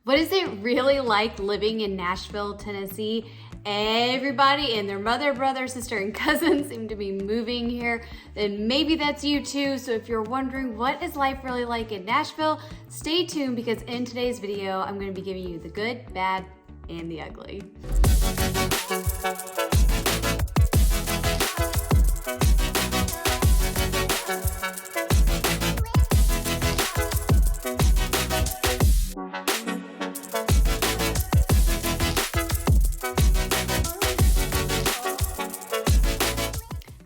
What is it really like living in Nashville, Tennessee? Everybody and their mother, brother, sister, and cousin seem to be moving here. Then maybe that's you too. So if you're wondering what is life really like in Nashville, stay tuned because in today's video, I'm going to be giving you the good, bad, and the ugly.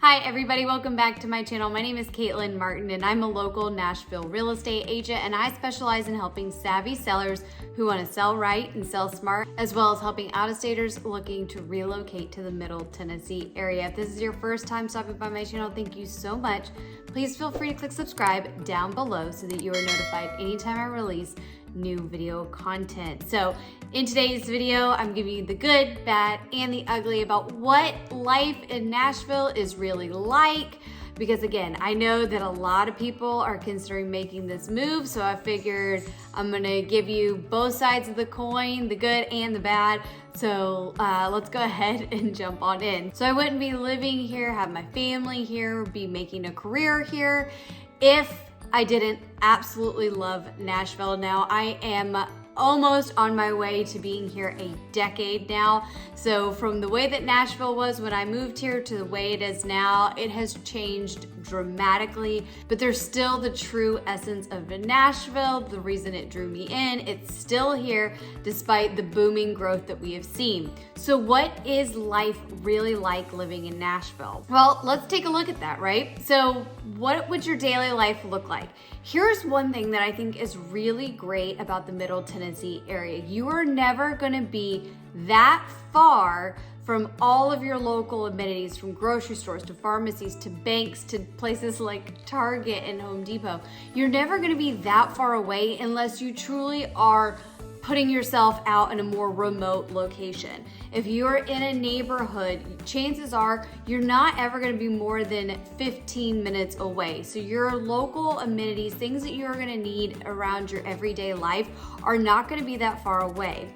Hi everybody, welcome back to my channel. My name is Caitlin Martin and I'm a local Nashville real estate agent, and I specialize in helping savvy sellers who want to sell right and sell smart, as well as helping out-of-staters looking to relocate to the Middle Tennessee area. If this is your first time stopping by my channel, thank you so much. Please feel free to click subscribe down below so that you are notified anytime I release new video content. So in today's video, I'm giving you the good, bad, and the ugly about what life in Nashville is really like. Because again, I know that a lot of people are considering making this move, so I figured I'm gonna give you both sides of the coin, the good and the bad. So let's go ahead and jump on in. So I wouldn't be living here, have my family here, be making a career here if I didn't absolutely love Nashville. Now I am almost on my way to being here a decade now. So from the way that Nashville was when I moved here to the way it is now, it has changed dramatically, but there's still the true essence of Nashville, the reason it drew me in. It's still here despite the booming growth that we have seen. So what is life really like living in Nashville? Well, let's take a look at that, right? So what would your daily life look like? Here's one thing that I think is really great about the Middle Tennessee area. You are never gonna be that far from all of your local amenities, from grocery stores to pharmacies to banks to places like Target and Home Depot. You're never gonna be that far away unless you truly are putting yourself out in a more remote location. If you're in a neighborhood, chances are you're not ever gonna be more than 15 minutes away. So your local amenities, things that you're gonna need around your everyday life, are not gonna be that far away.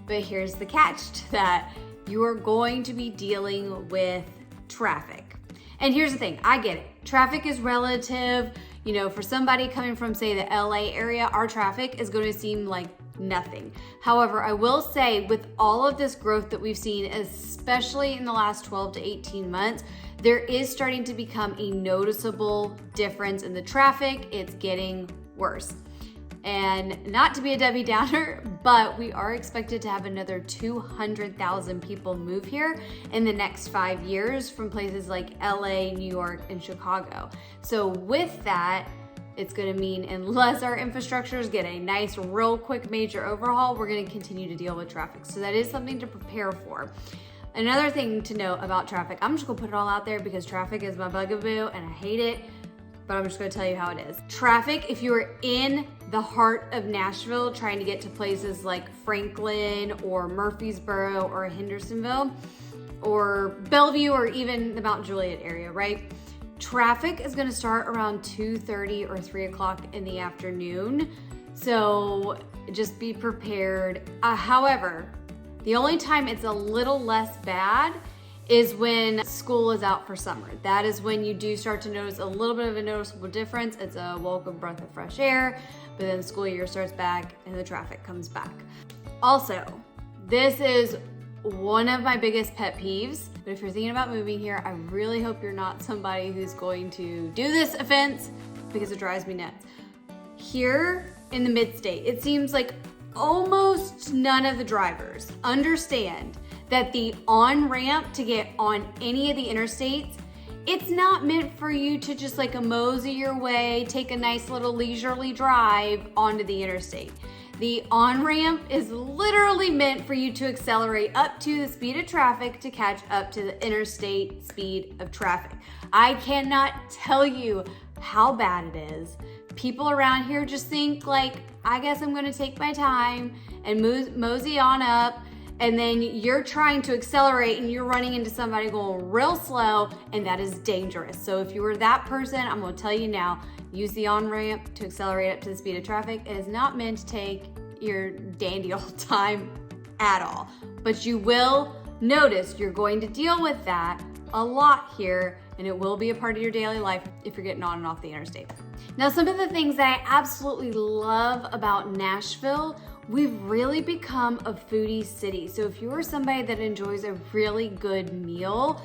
But here's the catch to that. You are going to be dealing with traffic. And here's the thing, I get it. Traffic is relative. You know, for somebody coming from, say, the LA area, our traffic is gonna seem like nothing. However, I will say with all of this growth that we've seen, especially in the last 12 to 18 months, there is starting to become a noticeable difference in the traffic. It's getting worse. And not to be a Debbie Downer, but we are expected to have another 200,000 people move here in the next 5 years from places like LA, New York, and Chicago. So with that, it's gonna mean unless our infrastructures get a nice, real quick major overhaul, we're gonna continue to deal with traffic. So that is something to prepare for. Another thing to note about traffic, I'm just gonna put it all out there because traffic is my bugaboo and I hate it, but I'm just gonna tell you how it is. Traffic, if you are in the heart of Nashville trying to get to places like Franklin or Murfreesboro or Hendersonville or Bellevue or even the Mount Juliet area, right? Traffic is gonna start around 2:30 or 3 o'clock in the afternoon. So just be prepared. However, the only time it's a little less bad is when school is out for summer. That is when you do start to notice a little bit of a noticeable difference. It's a welcome breath of fresh air, but then the school year starts back and the traffic comes back. Also, this is one of my biggest pet peeves, but if you're thinking about moving here, I really hope you're not somebody who's going to do this offense because it drives me nuts. Here in the mid-state, it seems like almost none of the drivers understand that the on-ramp to get on any of the interstates, it's not meant for you to just like a mosey your way, take a nice little leisurely drive onto the interstate. The on-ramp is literally meant for you to accelerate up to the speed of traffic to catch up to the interstate speed of traffic. I cannot tell you how bad it is. People around here just think like, I guess I'm gonna take my time and mosey on up, and then you're trying to accelerate and you're running into somebody going real slow, and that is dangerous. So if you were that person, I'm gonna tell you now, use the on-ramp to accelerate up to the speed of traffic. It is not meant to take your dandy old time at all. But you will notice you're going to deal with that a lot here, and it will be a part of your daily life if you're getting on and off the interstate. Now, some of the things that I absolutely love about Nashville, we've really become a foodie city. So if you're somebody that enjoys a really good meal,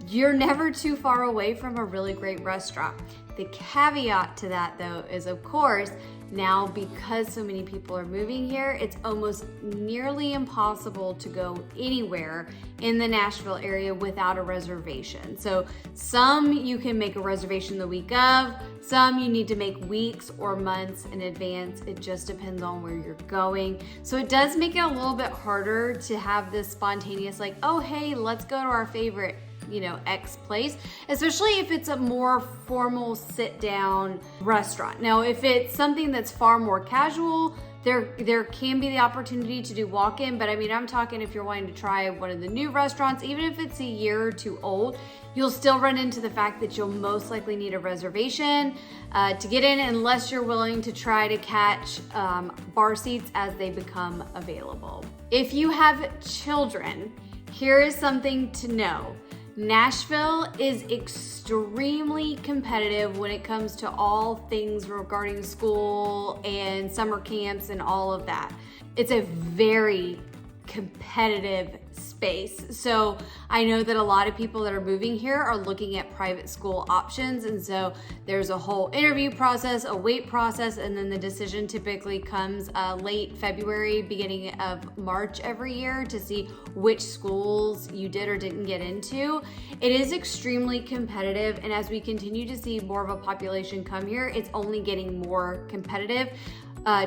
you're never too far away from a really great restaurant. The caveat to that though is, of course, now because so many people are moving here, it's almost nearly impossible to go anywhere in the Nashville area without a reservation. So some you can make a reservation the week of, some you need to make weeks or months in advance. It just depends on where you're going. So it does make it a little bit harder to have this spontaneous, like, oh, hey, let's go to our favorite X place, especially if it's a more formal sit down restaurant. Now, if it's something that's far more casual, there can be the opportunity to do walk-in, but I mean, I'm talking if you're wanting to try one of the new restaurants, even if it's a year or two old, you'll still run into the fact that you'll most likely need a reservation to get in, unless you're willing to try to catch bar seats as they become available. If you have children, here is something to know. Nashville is extremely competitive when it comes to all things regarding school and summer camps and all of that. It's a very competitive space. So I know that a lot of people that are moving here are looking at private school options. And so there's a whole interview process, a wait process, and then the decision typically comes late February, beginning of March every year to see which schools you did or didn't get into. It is extremely competitive. And as we continue to see more of a population come here, it's only getting more competitive.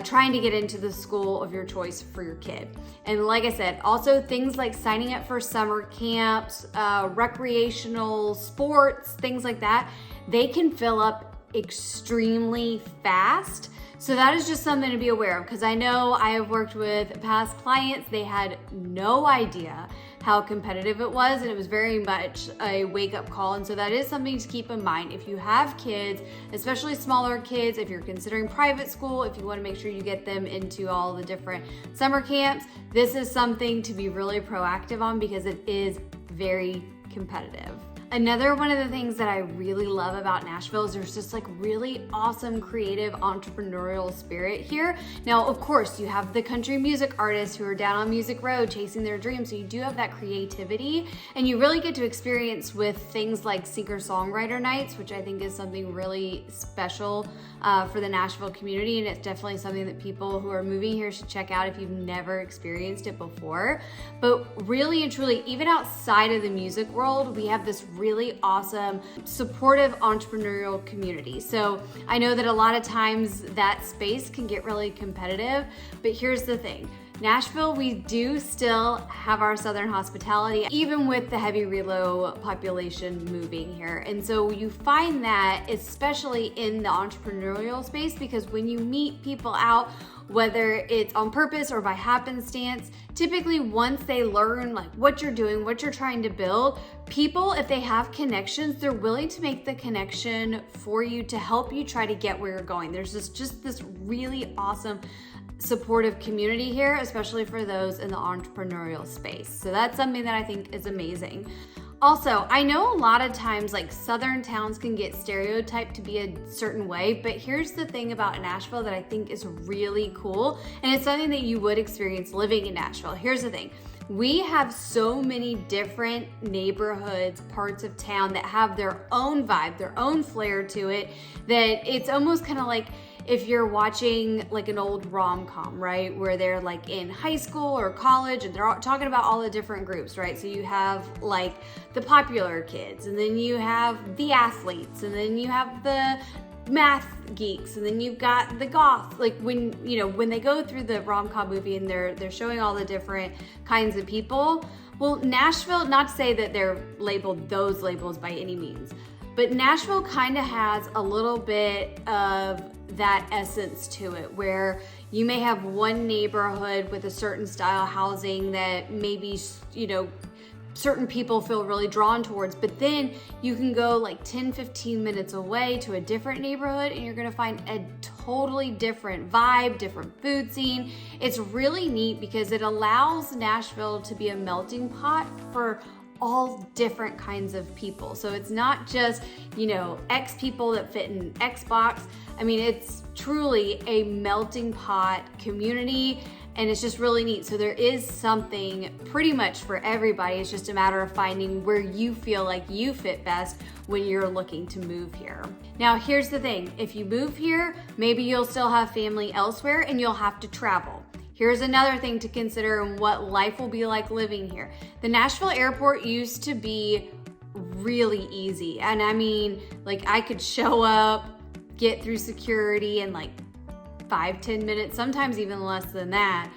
Trying to get into the school of your choice for your kid. And like I said, also things like signing up for summer camps, recreational sports, things like that, they can fill up extremely fast. So that is just something to be aware of, because I know I have worked with past clients, they had no idea how competitive it was, and it was very much a wake-up call. And so that is something to keep in mind. If you have kids, especially smaller kids, if you're considering private school, if you want to make sure you get them into all the different summer camps, this is something to be really proactive on because it is very competitive. Another one of the things that I really love about Nashville is there's just like really awesome creative entrepreneurial spirit here. Now, of course, you have the country music artists who are down on Music Row chasing their dreams. So you do have that creativity, and you really get to experience with things like singer-songwriter nights, which I think is something really special for the Nashville community. And it's definitely something that people who are moving here should check out if you've never experienced it before. But really and truly, even outside of the music world, we have this really awesome, supportive entrepreneurial community. So I know that a lot of times that space can get really competitive, but here's the thing. Nashville, we do still have our Southern hospitality, even with the heavy relo population moving here. And so you find that especially in the entrepreneurial space, because when you meet people out, whether it's on purpose or by happenstance, typically once they learn like what you're doing, what you're trying to build, people, if they have connections, they're willing to make the connection for you to help you try to get where you're going. There's just this really awesome supportive community here, especially for those in the entrepreneurial space. So that's something that I think is amazing. Also, I know a lot of times like Southern towns can get stereotyped to be a certain way, but here's the thing about Nashville that I think is really cool, and it's something that you would experience living in Nashville. Here's the thing. We have so many different neighborhoods, parts of town that have their own vibe, their own flair to it, that it's almost kind of like if you're watching like an old rom-com, right? Where they're like in high school or college and they're all talking about all the different groups, right? So you have like the popular kids, and then you have the athletes, and then you have the math geeks, and then you've got the goth. Like when they go through the rom-com movie and they're showing all the different kinds of people. Well, Nashville, not to say that they're labeled those labels by any means, but Nashville kind of has a little bit of that essence to it, where you may have one neighborhood with a certain style housing that maybe, certain people feel really drawn towards, but then you can go like 10, 15 minutes away to a different neighborhood and you're gonna find a totally different vibe, different food scene. It's really neat because it allows Nashville to be a melting pot for all different kinds of people. So it's not just, you know, X people that fit in X box. I mean, it's truly a melting pot community, and it's just really neat. So there is something pretty much for everybody. It's just a matter of finding where you feel like you fit best when you're looking to move here. Now, here's the thing. If you move here, maybe you'll still have family elsewhere and you'll have to travel. Here's another thing to consider and what life will be like living here. The Nashville airport used to be really easy. And I mean, like I could show up, get through security in like 5-10 minutes, sometimes even less than that,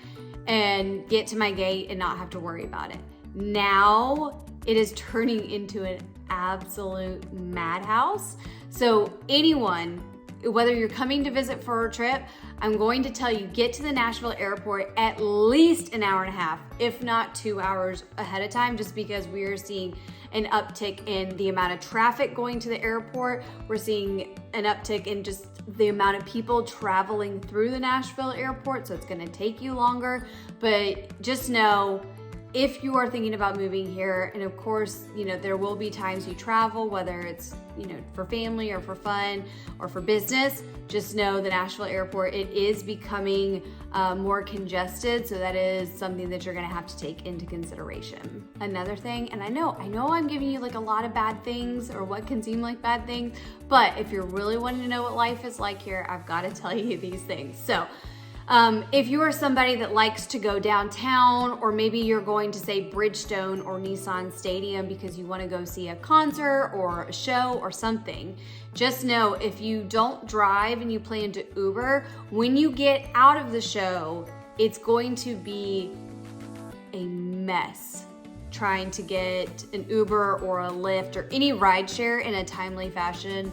and get to my gate and not have to worry about it. Now it is turning into an absolute madhouse. So anyone, whether you're coming to visit for a trip, I'm going to tell you, get to the Nashville airport at least an hour and a half, if not 2 hours ahead of time, just because we are seeing an uptick in the amount of traffic going to the airport. We're seeing an uptick in just the amount of people traveling through the Nashville airport, so it's gonna take you longer. But just know, if you are thinking about moving here, and of course, you know, there will be times you travel, whether it's, you know, for family or for fun or for business, just know the Nashville airport, it is becoming more congested. So that is something that you're gonna have to take into consideration. Another thing, and I know I'm giving you like a lot of bad things or what can seem like bad things, but if you're really wanting to know what life is like here, I've gotta tell you these things. So, if you are somebody that likes to go downtown, or maybe you're going to say Bridgestone or Nissan Stadium because you want to go see a concert or a show or something, just know if you don't drive and you plan to Uber, when you get out of the show, it's going to be a mess trying to get an Uber or a Lyft or any rideshare in a timely fashion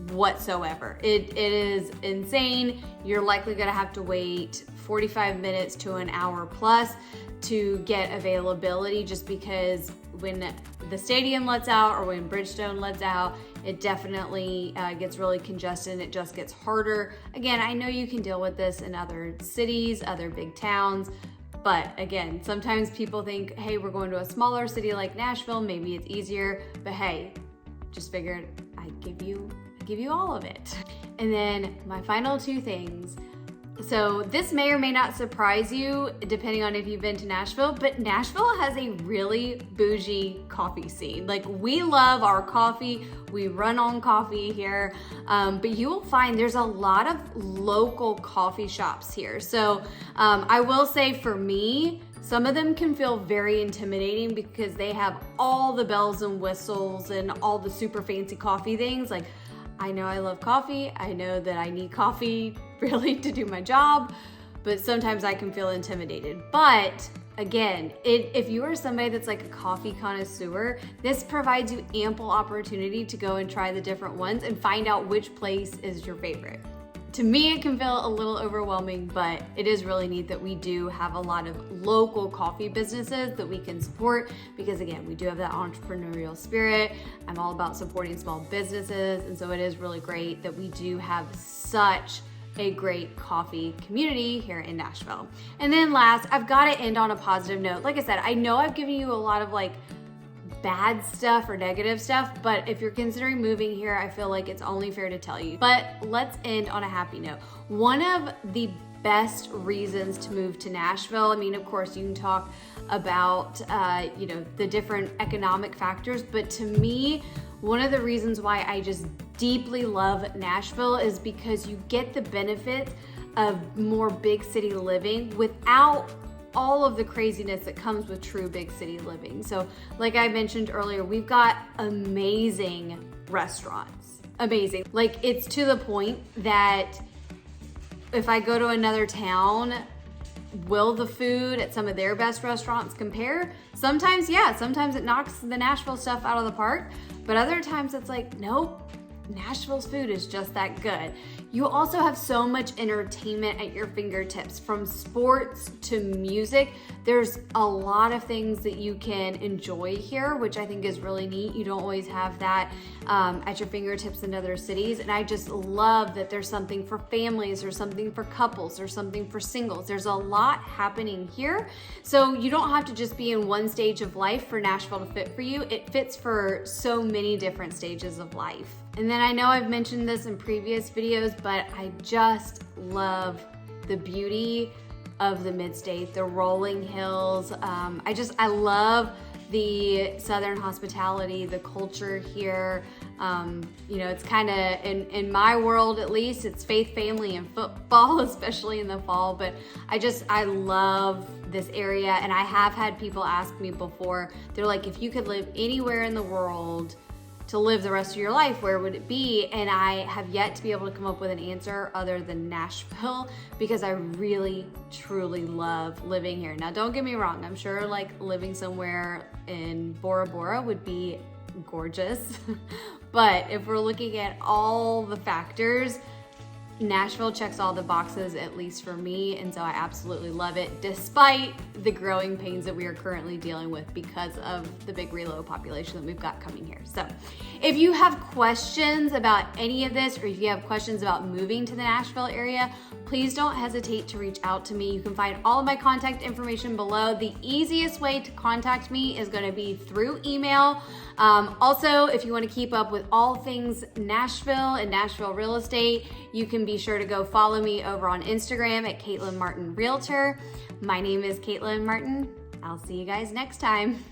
whatsoever. It is insane. You're likely gonna have to wait 45 minutes to an hour plus to get availability, just because when the stadium lets out or when Bridgestone lets out, it definitely gets really congested and it just gets harder. Again, I know you can deal with this in other cities, other big towns, but again, sometimes people think, hey, we're going to a smaller city like Nashville, maybe it's easier, but hey, just figured I'd give you all of it. And then my final two things. So this may or may not surprise you depending on if you've been to Nashville, but Nashville has a really bougie coffee scene. Like, we love our coffee. We run on coffee here, but you will find there's a lot of local coffee shops here. So I will say, for me, some of them can feel very intimidating because they have all the bells and whistles and all the super fancy coffee things. Like, I know I love coffee. I know that I need coffee really to do my job, but sometimes I can feel intimidated. But again, if you are somebody that's like a coffee connoisseur, this provides you ample opportunity to go and try the different ones and find out which place is your favorite. To me, it can feel a little overwhelming, but it is really neat that we do have a lot of local coffee businesses that we can support, because again, we do have that entrepreneurial spirit. I'm all about supporting small businesses, and so it is really great that we do have such a great coffee community here in Nashville. And then last, I've got to end on a positive note. Like I said, I know I've given you a lot of like bad stuff or negative stuff, but if you're considering moving here, I feel like it's only fair to tell you. But let's end on a happy note. One of the best reasons to move to Nashville, I mean, of course, you can talk about you know, the different economic factors, but to me, one of the reasons why I just deeply love Nashville is because you get the benefits of more big city living without all of the craziness that comes with true big city living. So like I mentioned earlier, we've got amazing restaurants, amazing. Like, it's to the point that if I go to another town, will the food at some of their best restaurants compare? Sometimes, yeah, sometimes it knocks the Nashville stuff out of the park, but other times it's like, nope, Nashville's food is just that good. You also have so much entertainment at your fingertips, from sports to music. There's a lot of things that you can enjoy here, which I think is really neat. You don't always have that at your fingertips in other cities. And I just love that there's something for families, or something for couples, or something for singles. There's a lot happening here. So you don't have to just be in one stage of life for Nashville to fit for you. It fits for so many different stages of life. And then I know I've mentioned this in previous videos, but I just love the beauty of the mid-state, the rolling hills. I love the Southern hospitality, the culture here. You know, it's kind of, in my world at least, it's faith, family, and football, especially in the fall. But I love this area. And I have had people ask me before, they're like, if you could live anywhere in the world to live the rest of your life, where would it be? And I have yet to be able to come up with an answer other than Nashville, because I really, truly love living here. Now, don't get me wrong. I'm sure like living somewhere in Bora Bora would be gorgeous. But if we're looking at all the factors, Nashville checks all the boxes, at least for me, and so I absolutely love it, despite the growing pains that we are currently dealing with because of the big reload population that we've got coming here. So if you have questions about any of this, or if you have questions about moving to the Nashville area, please don't hesitate to reach out to me. You can find all of my contact information below. The easiest way to contact me is going to be through email. Also, if you want to keep up with all things Nashville and Nashville real estate, you can be sure to go follow me over on Instagram at 𝐋𝐈𝐊𝐄 Realtor. My name is 𝐋𝐈𝐊 Martin. I'll see you guys next time.